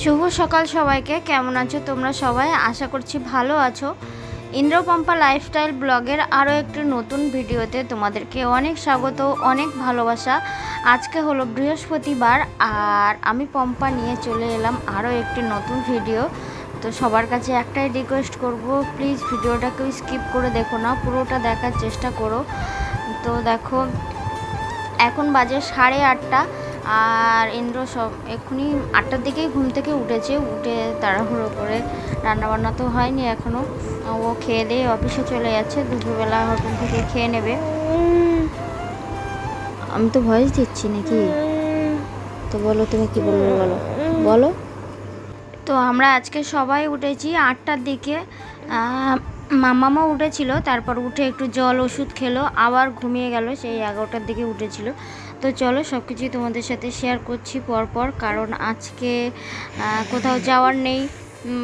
শুভ সকাল সবাইকে। কেমন আছো তোমরা সবাই? আশা করছি ভালো আছো। ইন্দ্রপম্পা লাইফস্টাইল ব্লগের আরও একটি নতুন ভিডিওতে তোমাদেরকে অনেক স্বাগত, অনেক ভালোবাসা। আজকে হলো বৃহস্পতিবার আর আমি পম্পা নিয়ে চলে এলাম আরও একটি নতুন ভিডিও। তো সবার কাছে একটাই রিকোয়েস্ট করব, প্লিজ ভিডিওটাকে স্কিপ করে দেখো না, পুরোটা দেখার চেষ্টা করো। তো দেখো এখন বাজে 8:30 আর ইন্দ্র সব এক্ষুনি 8টার দিকেই ঘুম থেকে উঠেছে। উঠে তাড়াহুড়ো করে, রান্নাবান্না তো হয়নি এখনও, ও খেয়ে দিয়ে অফিসে চলে যাচ্ছে। দুপুরবেলা হোটেল থেকে খেয়ে নেবে। আমি তো ভয়েস দিচ্ছি নাকি? তো বলো, তুমি কি বলবে বলো বলো। তো আমরা আজকে সবাই উঠেছি 8টার দিকে। মামামা উঠেছিল, তারপর উঠে একটু জল ওষুধ খেলো, আবার ঘুমিয়ে গেল, সেই 11টার দিকে উঠেছিল। তো চলো সব কিছুই তোমাদের সাথে শেয়ার করছি পরপর, কারণ আজকে কোথাও যাওয়ার নেই,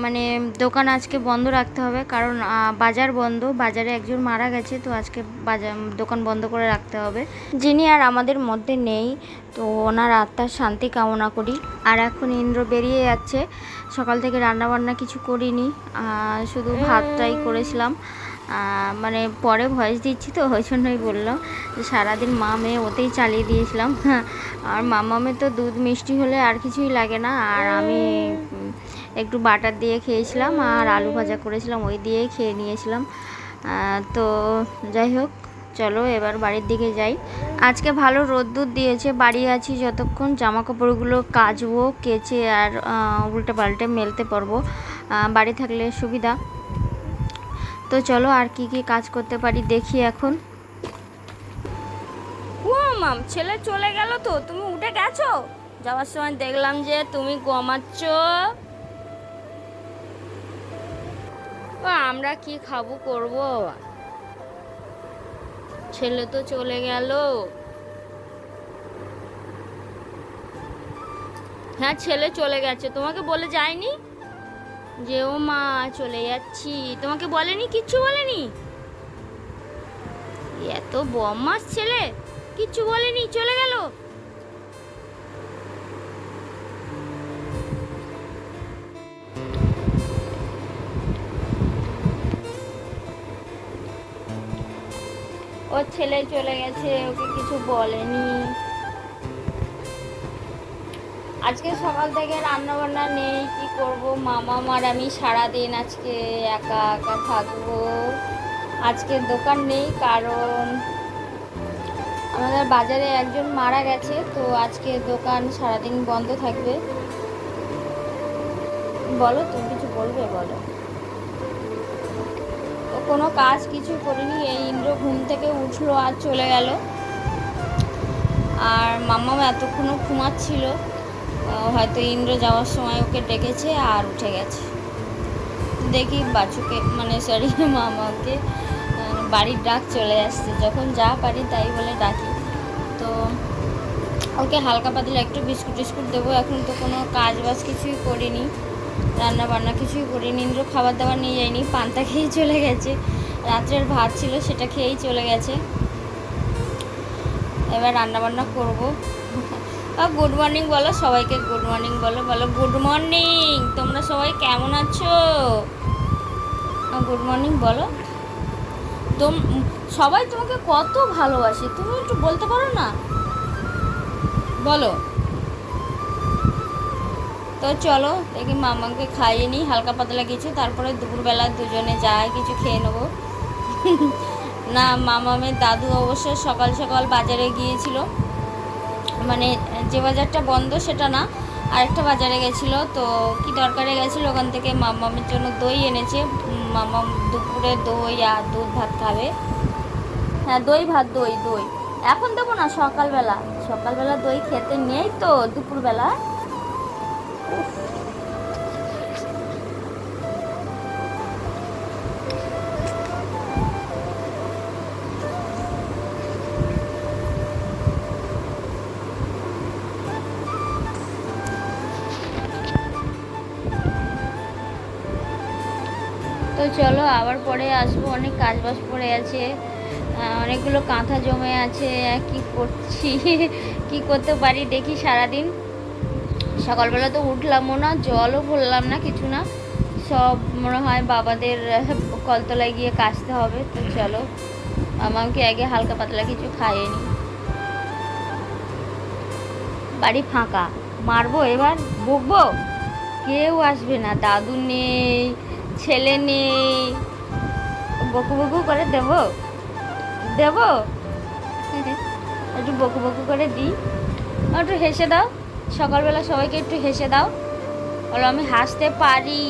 মানে দোকান আজকে বন্ধ রাখতে হবে, কারণ বাজার বন্ধ, বাজারে একজন মারা গেছে। তো আজকে বাজার দোকান বন্ধ করে রাখতে হবে, যিনি আর আমাদের মধ্যে নেই। তো ওনার আত্মার শান্তি কামনা করি। আর এখন ইন্দ্র বেরিয়ে যাচ্ছে। সকাল থেকে রান্নাবান্না কিছু করিনি, শুধু ভাতটাই করেছিলাম। মানে পরে ভয়েস দিচ্ছি তো ওই জন্যই বললাম যে সারাদিন মা মেয়ে ওতেই চালিয়ে দিয়েছিলাম। আর মামামে তো দুধ মিষ্টি হলে আর কিছুই লাগে না। আর আমি একটু বাটার দিয়ে খেয়েছিলাম আর আলু ভাজা করেছিলাম, ওই দিয়েই খেয়ে নিয়েছিলাম। তো যাই হোক, চলো এবার বাড়ির দিকে যাই। আজকে ভালো রোদ্দুর দিয়েছে, বাড়ি আছি যতক্ষণ জামা কাপড়গুলো কাচবো, কেচে আর উল্টে পাল্টে মেলতে পারবো, বাড়ি থাকলে সুবিধা। তো চলো আর কি কি কাজ করতে পারি দেখি এখন। ও মাম, ছেলে চলে গেল, তো তুমি উঠে গেছো? যাওয়ার সময় দেখলাম যে তুমি ঘুমাচ্ছ। আমরা কি খাবো করবো, ছেলে তো চলে গেল। হ্যাঁ ছেলে চলে গেছে, তোমাকে বলে যায়নি যে ও মা চলে যাচ্ছি? তোমাকে বলেনি? কিচ্ছু বলেনি? এত বদমাস ছেলে, কিচ্ছু বলেনি, চলে গেল। ওর ছেলে চলে গেছে, ওকে কিছু বলেনি। আজকে সকাল থেকে রান্না বান্না নেই, কি করব, মামা আর আমি সারাদিন আজকে একা একা থাকবো। আজকে দোকান নেই, কারণ আমাদের বাজারে একজন মারা গেছে। তো আজকে দোকান সারাদিন বন্ধ থাকবে। বলো, তুমি কিছু বলবে বলো। তো কোনো কাজ কিছু করিনি, এই ইন্দ্র ঘুম থেকে উঠলো আর চলে গেল। আর মাম্মা এতক্ষণও ঘুমাচ্ছিল, হয়তো ইন্দ্র যাওয়ার সময় ওকে ডেকেছে আর উঠে গেছে। দেখি বাচ্চুকে, মানে সরি মামাকে বাড়ির ডাক চলে আসছে, যখন যা পারি তাই বলে ডাকি। তো ওকে হালকা পাতলা একটু বিস্কুট টিস্কুট দেবো। এখন তো কোনো কাজ বাজ কিছুই করিনি, রান্না বান্না কিছুই করিনি। ইন্দ্র খাবার দাবার নিয়ে যায়নি, পান্তা খেয়েই চলে গেছে। রাত্রের ভাত ছিল, সেটা খেয়েই চলে গেছে। এবার রান্না বান্না করবো। গুড মর্নিং বলো সবাইকে, গুড মর্নিং বলো, বলো গুড মর্নিং। তোমরা সবাই কেমন আছো? গুড মর্নিং বলো। সবাই তোমাকে কত ভালোবাসে, তুমি একটু বলতে পারো না? বলো। তো চলো দেখি মামাকে খাইয়ে নিই হালকা পাতলা কিছু, তারপরে দুপুরবেলা দুজনে যাই কিছু খেয়ে নেবো। না, মামামের দাদু অবশ্য সকাল সকাল বাজারে গিয়েছিল, মানে যে বাজারটা বন্ধ সেটা না, আরেকটা বাজারে গেছিলো। তো কি দরকারে গেছিলো, ওখান থেকে মামামের জন্য দই এনেছে। মামাম দুপুরে দই আর দুধ ভাত খাবে। হ্যাঁ দই ভাত, দই দই এখন দেবো না, সকালবেলা। সকালবেলা দই খেতে নেই তো দুপুরবেলা। তো চলো আবার পরে আসবো, অনেক কাজ বাজ পড়ে আছে, অনেকগুলো কাঁথা জমে আছে। কি করছি কি করতে পারি দেখি সারাদিন। সকালবেলা তো উঠলামও না, জলও ভরলাম না, কিছু না, সব মনে হয় বাবাদের কলতলায় গিয়ে কাচতে হবে। তো চলো আমাকে আগে হালকা পাতলা কিছু খাইয়ে নি। বাড়ি ফাঁকা, মারবো এবার, বকবো, কেউ আসবে না, দাদু নেই, ছেলে নেই, বকু বকু করে দেবো দেবো একটু বকু বকু করে দিই, একটু হেসে দাও, সকালবেলা সবাইকে একটু হেসে দাও, বলো আমি হাসতে পারি,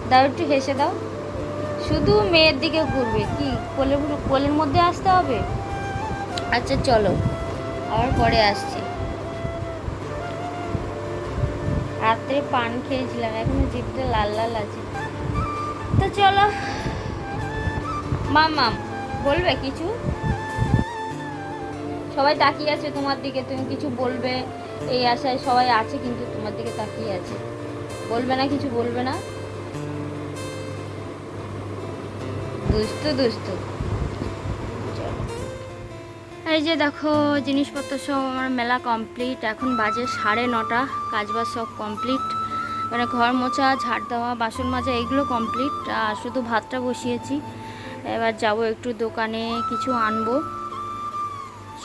দাও একটু হেসে দাও। শুধু মেয়ের দিকে ঘুরবে, কি কোলের মধ্যে আসতে হবে? আচ্ছা চলো, আবার পরে আসছি। রাত্রে পান খেয়েছিলাম, এখনো জিভটা লাল লাল আছে। তো চলো, মাম বলবে কিছু? সবাই তাকিয়ে আছে তোমার দিকে, তুমি কিছু বলবে এই আশায় সবাই আছে, কিন্তু তোমার দিকে তাকিয়ে আছে। বলবে না, কিছু বলবে না? দুষ্টু দুষ্টু। এই যে দেখো জিনিসপত্র সব আমার মেলা কমপ্লিট, এখন বাজে 9:30, কাজবাজ সব কমপ্লিট, মানে ঘর মোছা, ঝাড় দেওয়া, বাসন মাজা এগুলো কমপ্লিট, আর শুধু ভাতটা বসিয়েছি। এবার যাব একটু দোকানে, কিছু আনবো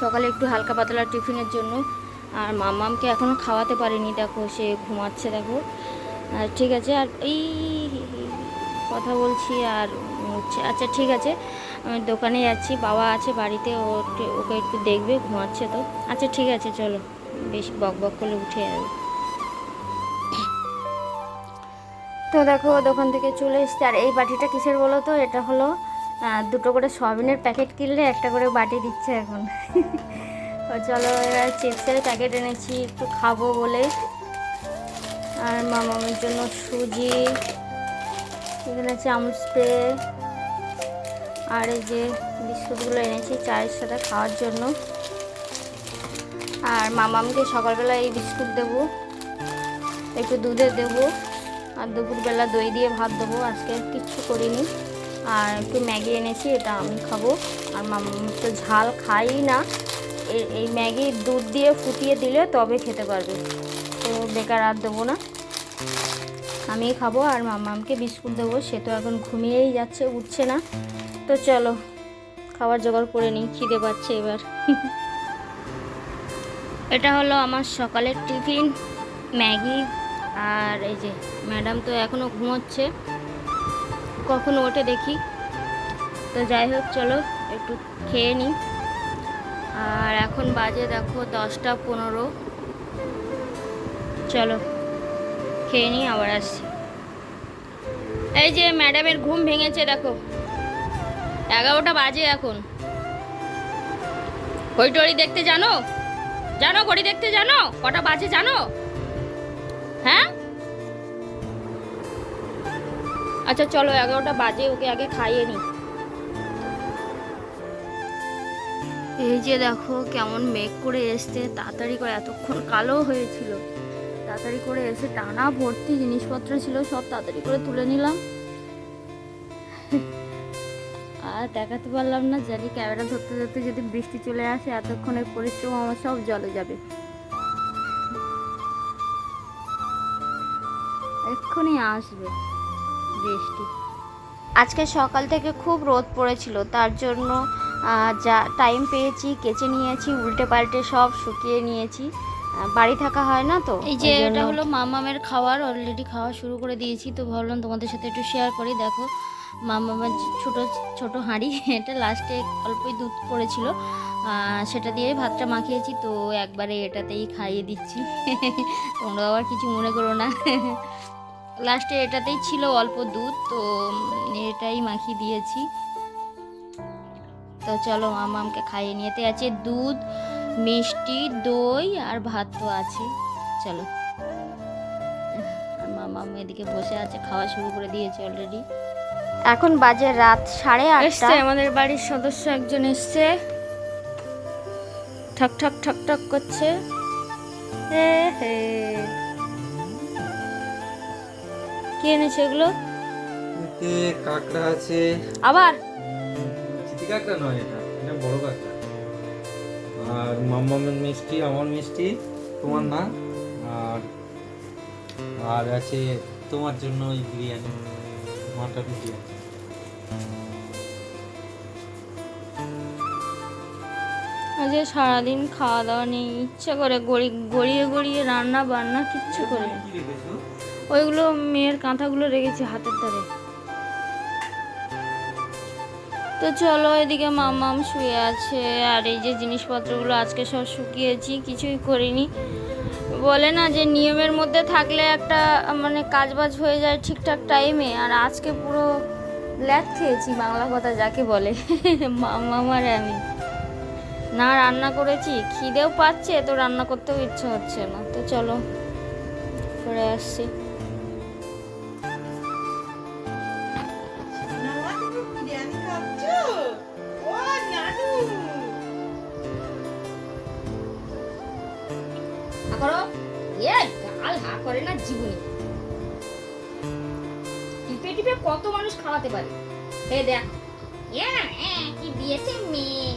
সকালে একটু হালকা পাতলা টিফিনের জন্য। আর মামামকে এখনও খাওয়াতে পারিনি, দেখো সে ঘুমাচ্ছে, দেখো। আর ঠিক আছে, আর এই কথা বলছি আর আচ্ছা ঠিক আছে, আমি দোকানে যাচ্ছি, বাবা আছে বাড়িতে, ওকে একটু দেখবে, ঘুমাচ্ছে তো। আচ্ছা ঠিক আছে চলো, বেশি বক বক করলে উঠে যাবে। তো দেখো দোকান থেকে চলে এসছে। আর এই বাটিটা কিসের বলো তো? এটা হলো 2টো করে সয়াবিনের প্যাকেট কিনলে একটা করে বাটি দিচ্ছে এখন। তো চলো, এবার চিপসের প্যাকেট এনেছি একটু খাবো বলে। আর মামামের জন্য সুজি, এখানে চামচ স্প্রে, আর এই যে বিস্কুটগুলো এনেছি চায়ের সাথে খাওয়ার জন্য। আর মামামকে সকালবেলা এই বিস্কুট দেবো, একটু দুধে দেবো, আর দুপুরবেলা দই দিয়ে ভাত দেবো। আজকে কিচ্ছু করিনি। আর একটু ম্যাগি এনেছি, এটা আমি খাবো। আর মামাম তো ঝাল খাই না, এই ম্যাগি দুধ দিয়ে ফুটিয়ে দিলে তবে খেতে পারবে, তো বেকার আর দেবো না, আমি খাবো। আর মামামকে বিস্কুট দেবো, সে তো এখন ঘুমিয়েই যাচ্ছে, উঠছে না। তো চলো খাবার জোগাড় করে নিই, খিদে পাচ্ছে এবার। এটা হলো আমার সকালের টিফিন, ম্যাগি। আর এই যে ম্যাডাম তো এখনও ঘুমোচ্ছে, কখন ওঠে দেখি। তো যাই হোক চলো একটু খেয়ে নিই। আর এখন বাজে দেখো 10টা 15, চলো খেয়ে নিই, আবার আসছি। এই যে ম্যাডামের ঘুম ভেঙেছে, দেখো 11টা বাজে এখন। ঘড়ি দেখতে জানো? জানো ঘড়ি দেখতে জানো কটা বাজে জানো? হ্যাঁ আচ্ছা চলো, 11টা বাজে, ওকে আগে খাইয়ে নি। এই যে দেখো কেমন মেঘ করে এসছে, তাড়াতাড়ি করে, এতক্ষণ কালো হয়েছিল, তাড়াতাড়ি করে এসে টানা ভর্তি জিনিসপত্র ছিল, সব তাড়াতাড়ি করে তুলে নিলাম। আর দেখাতে পারলাম না, জানি ক্যামেরা ধরতে ধরতে যদি বৃষ্টি চলে আসে, এতক্ষণের পরিশ্রম আমার সব জলে যাবে। এক্ষুনি আসবে বৃষ্টি। আজকে সকাল থেকে খুব রোদ পড়েছিল, তার জন্য যা টাইম পেয়েছি কেচে নিয়েছি, উল্টে পাল্টে সব শুকিয়ে নিয়েছি, বাড়ি থাকা হয় না তো। এই যে এটা হলো মামামের খাবার, অলরেডি খাওয়া শুরু করে দিয়েছি, তো ভাবলাম তোমাদের সাথে একটু শেয়ার করি। দেখো মামামের ছোট ছোট হাঁড়ি, এটা লাস্টে অল্পই দুধ পড়েছিল, সেটা দিয়ে ভাতটা মাখিয়েছি, তো একবারে এটাতেই খাইয়ে দিচ্ছি। তোমরা আবার কিছু মনে করো না। লাস্টে এটাতেই ছিল অল্প দুধ, তো এটাই মাখিয়ে দিয়েছি। তো চলো মামামকে খাইয়ে নিতে আছে, দুধ, মিষ্টি, দই আর ভাত তো আছে, চলো। আর মামাম এদিকে বসে আছে, খাওয়া শুরু করে দিয়েছে অলরেডি। এখন বাজে রাত 8:30। আমাদের বাড়ির সদস্য একজন এসছে, ঠক ঠক ঠক ঠক করছে। হে হে, কি এনেছে এগুলো? এতে কাঁকড়া আছে, আবার চিটি কাঁকড়া নয়, এটা বড় কাঁকড়া। আর মাম্মামের মিষ্টি, আমার মিষ্টি, তোমার না। আর আর আছে তোমার জন্য ওই বিরিয়ানি, মাটন বিরিয়ানি। আজ সারাদিন খাওয়া দাওয়া নেই, ইচ্ছা করে গড়িয়ে গড়িয়ে রান্না বান্না কিচ্ছু করে না। কি রেখেছো? ওইগুলো মেয়ের কাঁথাগুলো রেখেছি হাতের ধারে। তো চলো, এদিকে মামাম শুয়ে আছে, আর এই যে জিনিসপত্রগুলো আজকে সব শুকিয়েছি, কিছুই করিনি। বলে না যে নিয়মের মধ্যে থাকলে একটা মানে কাজবাজ হয়ে যায় ঠিকঠাক টাইমে, আর আজকে পুরো ল্যাদ খেয়েছি, বাংলা কথা যাকে বলে। মামাম আর আমি না রান্না করেছি, খিদেও পাচ্ছে তো রান্না করতেও ইচ্ছা হচ্ছে না। তো চলো পরে আসছি। করো এ গাল হা করে না জীবনে, টিপে টিপে কত মানুষ খাওয়াতে পারে। হে দেখ কি দিয়েছে মেয়ে।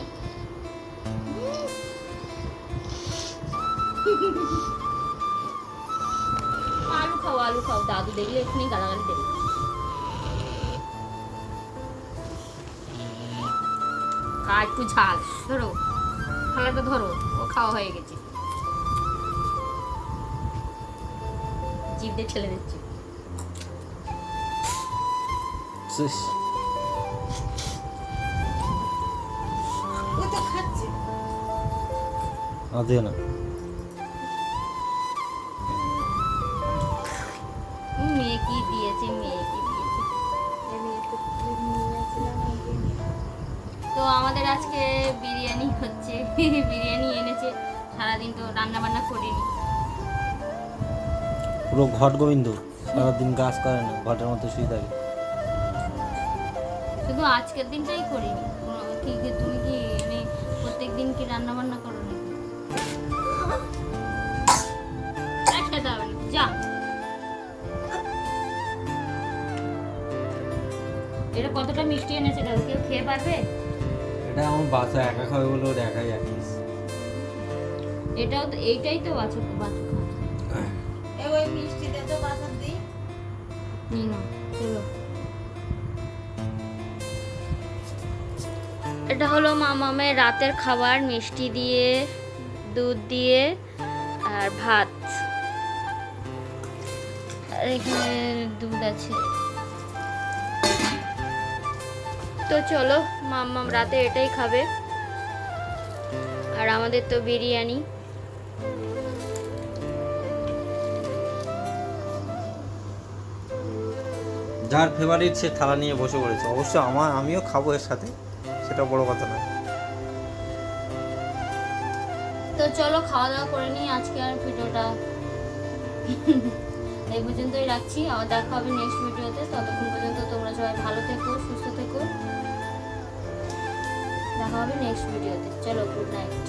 আলু খাও, দাদু দেখলে এক্ষুনি গালাগালি দেবে। খা একটু ঝাল, ধরো থালাটা ধরো, ও খাওয়া হয়ে গেছে, জিভ দিয়ে ঠেলে দিচ্ছে। ও তো খাচ্ছে। আদে না মেয়ে কি দিয়েছে, মেয়ে কি দিয়েছে। তো আমাদের আজকে বিরিয়ানি হচ্ছে, বিরিয়ানি এনেছে। সারাদিন তো রান্না বান্না করিনি। পুরো ঘট গোবিন্দ, সারাদিন কাজ করে না, ঘটের মতো শুয়ে থাকে। শুধু আজকের দিনটাই করিনি। তুমি কি মানে প্রত্যেক দিন কি রান্না বান্না করো নাকি? খেতে হবে না, যা। এটা কতটা মিষ্টি এনেছে, কেউ খেয়ে পারবে? এটা আমার বাচ্চা একা খাবে বলে ওর একাই রাখিস। এটাও তো, এইটাই তো বাচ্চা বাচ্চা খায়। এ ওই মিষ্টি দে তো বাসন দি। নিয়ে নাও, চলো। এটা হলো মামামের রাতের খাবার, মিষ্টি দিয়ে, দুধ দিয়ে আর ভাত। আর এখানে দুধ আছে। তো চলো, মামাম রাতে এটাই খাবে, আর আমাদের তো বিরিয়ানি। যার ফেভারিট সে থালা নিয়ে বসে পড়েছে। অবশ্য আমিও খাবো এর সাথে, সেটা বড় কথা না। তো চলো খাওয়া দাওয়া করে নিই। আজকে আর ভিডিওটা এই পর্যন্তই রাখছি। আবার দেখা হবে নেক্সট ভিডিওতে। ততক্ষণ পর্যন্ত তোমরা সবাই ভালো থেকো, সুস্থ থেকো। দেখা হবে নেক্সট ভিডিওতে। চলো, গুড নাইট।